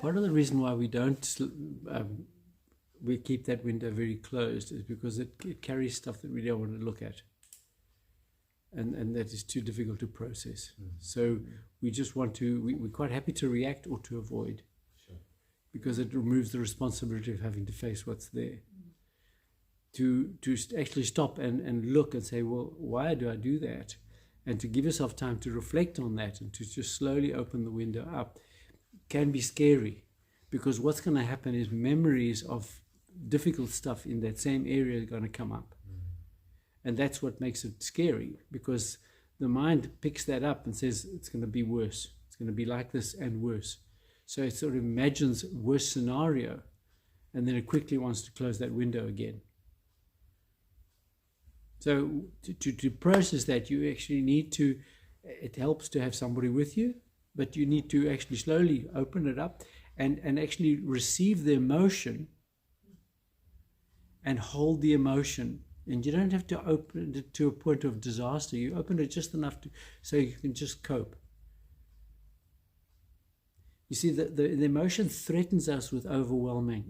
Part of the reason why we don't we keep that window very closed is because it carries stuff that we don't want to look at, and that is too difficult to process. So we just want to, we're quite happy to react or to avoid, because it removes the responsibility of having to face what's there. To actually stop and look and say, well, why do I do that? And to give yourself time to reflect on that and to just slowly open the window up can be scary, because what's going to happen is memories of difficult stuff in that same area are going to come up. And that's what makes it scary, because the mind picks that up and says it's going to be worse. It's going to be like this and worse. So it sort of imagines worst scenario, and then it quickly wants to close that window again. So to process that, you actually need to, it helps to have somebody with you, but you need to actually slowly open it up and actually receive the emotion and hold the emotion. And you don't have to open it to a point of disaster. You open it just enough so you can just cope. You see, the emotion threatens us with overwhelmment.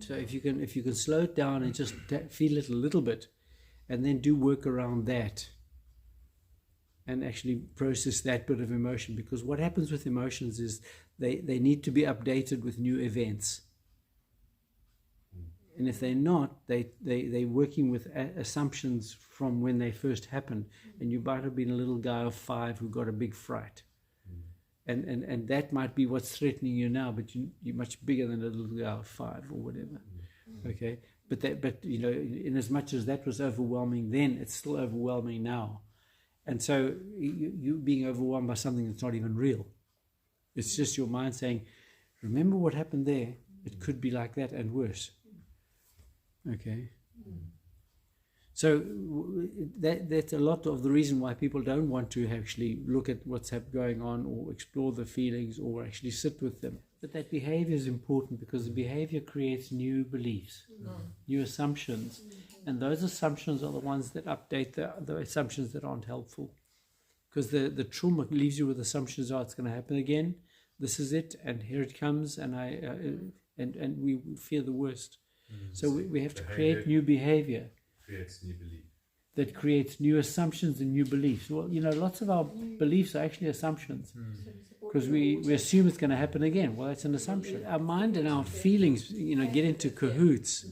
So if you can slow it down and just feel it a little bit, and then do work around that, and actually process that bit of emotion. Because what happens with emotions is they need to be updated with new events. And if they're not, they're working with assumptions from when they first happened. And you might have been a little guy of 5 who got a big fright. And that might be what's threatening you now, but you're much bigger than a little guy of 5 or whatever. Okay? But you know, in as much as that was overwhelming then, it's still overwhelming now. And so you being overwhelmed by something that's not even real. It's just your mind saying, remember what happened there? It could be like that and worse. Okay? So that's a lot of the reason why people don't want to actually look at what's going on or explore the feelings or actually sit with them. But that behavior is important, because the behavior creates new beliefs, new assumptions. And those assumptions are the ones that update the assumptions that aren't helpful. Because the trauma leaves you with assumptions, oh, it's going to happen again, this is it, and here it comes, and we fear the worst. So we have to create new behavior. Creates new belief. That creates new assumptions and new beliefs. Well, you know, lots of our beliefs are actually assumptions, because we assume it's going to happen again. Well, that's an assumption. Our mind and our feelings, you know, get into cahoots,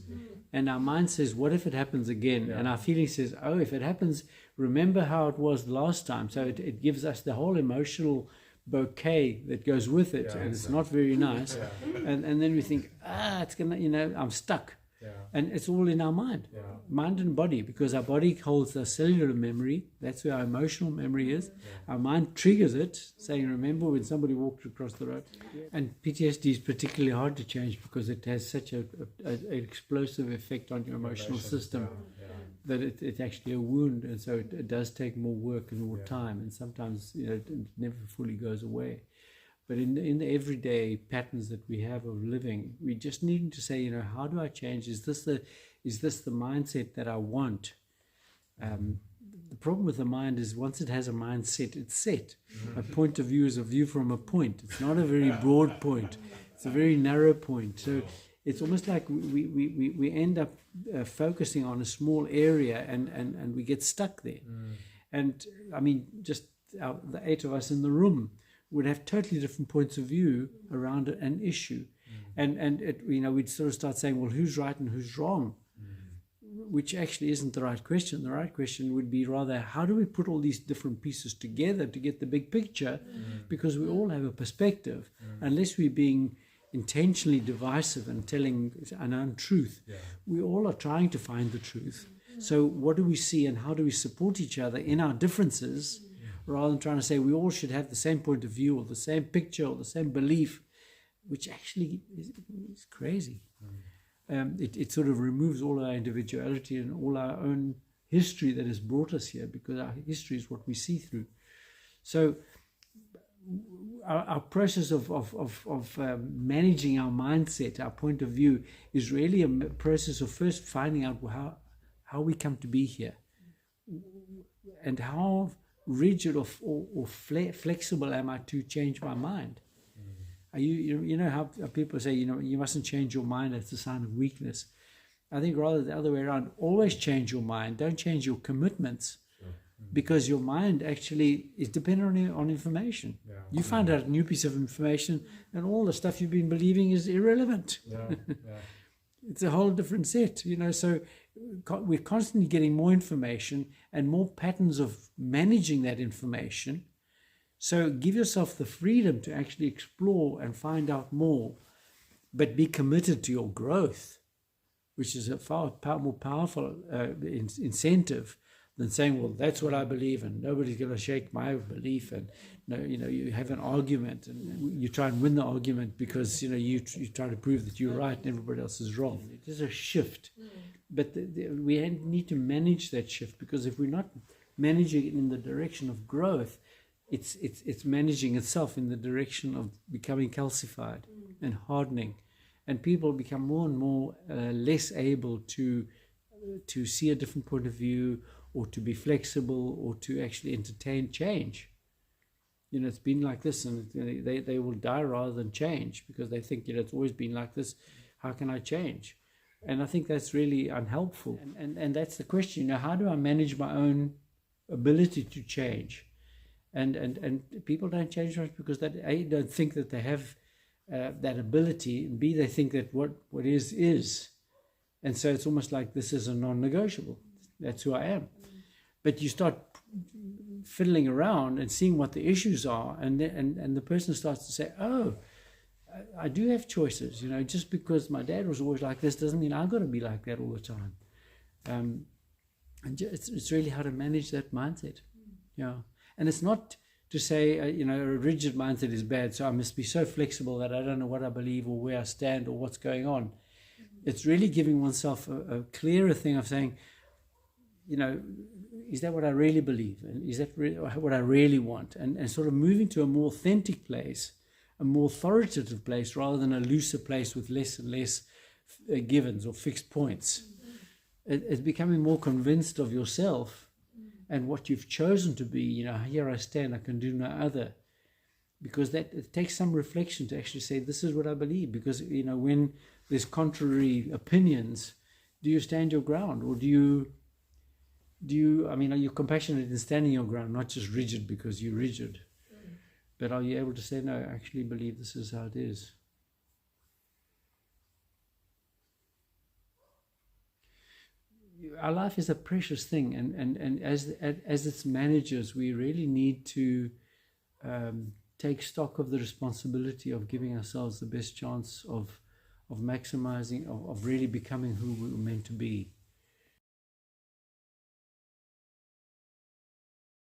and our mind says, what if it happens again? And our feeling says, oh, if it happens, remember how it was last time. So it gives us the whole emotional bouquet that goes with it, and it's not very nice. And then we think, it's going to, you know, I'm stuck. And it's all in our mind, mind and body, because our body holds the cellular memory. That's where our emotional memory is. Our mind triggers it, saying, remember when somebody walked across the road? And PTSD is particularly hard to change, because it has such an explosive effect on your emotional system that it's actually a wound. And so it does take more work and more time. And sometimes, you know, it never fully goes away. But in the everyday patterns that we have of living, we just need to say, you know, how do I change? Is this the mindset that I want? The problem with the mind is, once it has a mindset, it's set. A point of view is a view from a point. It's not a very broad point. It's a very narrow point. So it's almost like we end up focusing on a small area, and we get stuck there. And I mean, just the 8 of us in the room would have totally different points of view around an issue. And it, you know, we'd sort of start saying, well, who's right and who's wrong? Which actually isn't the right question. The right question would be rather, how do we put all these different pieces together to get the big picture? Because we all have a perspective. Unless we're being intentionally divisive and telling an untruth, we all are trying to find the truth. So what do we see, and how do we support each other in our differences, rather than trying to say we all should have the same point of view or the same picture or the same belief, which actually is crazy. It sort of removes all our individuality and all our own history that has brought us here, because our history is what we see through. So our process of managing our mindset, our point of view, is really a process of first finding out how we come to be here, and how rigid or flexible am I to change my mind. You know how people say, you mustn't change your mind, that's a sign of weakness. I think rather the other way around, always change your mind, don't change your commitments. Because your mind actually is dependent on information. Yeah. You find out a new piece of information and all the stuff you've been believing is irrelevant. Yeah. It's a whole different set, so we're constantly getting more information and more patterns of managing that information. So give yourself the freedom to actually explore and find out more, but be committed to your growth, which is a far more powerful incentive than saying, well, that's what I believe and nobody's going to shake my belief. And you have an argument and you try and win the argument because you try to prove that you're right and everybody else is wrong. It is a shift, but we need to manage that shift, because if we're not managing it in the direction of growth, it's managing itself in the direction of becoming calcified and hardening, and people become more and more less able to see a different point of view, or to be flexible, or to actually entertain change. It's been like this, and they will die rather than change, because they think, it's always been like this. How can I change? And I think that's really unhelpful. And that's the question, how do I manage my own ability to change? And people don't change much because that A, don't think that they have that ability, and B, they think that what is. And so it's almost like this is a non-negotiable. That's who I am. But you start fiddling around and seeing what the issues are, and the person starts to say, oh, I do have choices. Just because my dad was always like this doesn't mean I've got to be like that all the time. And it's really how to manage that mindset. And it's not to say, a rigid mindset is bad, so I must be so flexible that I don't know what I believe or where I stand or what's going on. It's really giving oneself a clearer thing of saying, is that what I really believe? And is that what I really want? And sort of moving to a more authentic place, a more authoritative place, rather than a looser place with less and less givens or fixed points. It's becoming more convinced of yourself and what you've chosen to be. Here I stand, I can do no other. Because it takes some reflection to actually say, this is what I believe. Because, when there's contrary opinions, do you stand your ground, or are you compassionate in standing your ground, not just rigid because you're rigid? But are you able to say, no, I actually believe this is how it is? Our life is a precious thing, and as its managers, we really need to take stock of the responsibility of giving ourselves the best chance of maximizing, of really becoming who we were meant to be.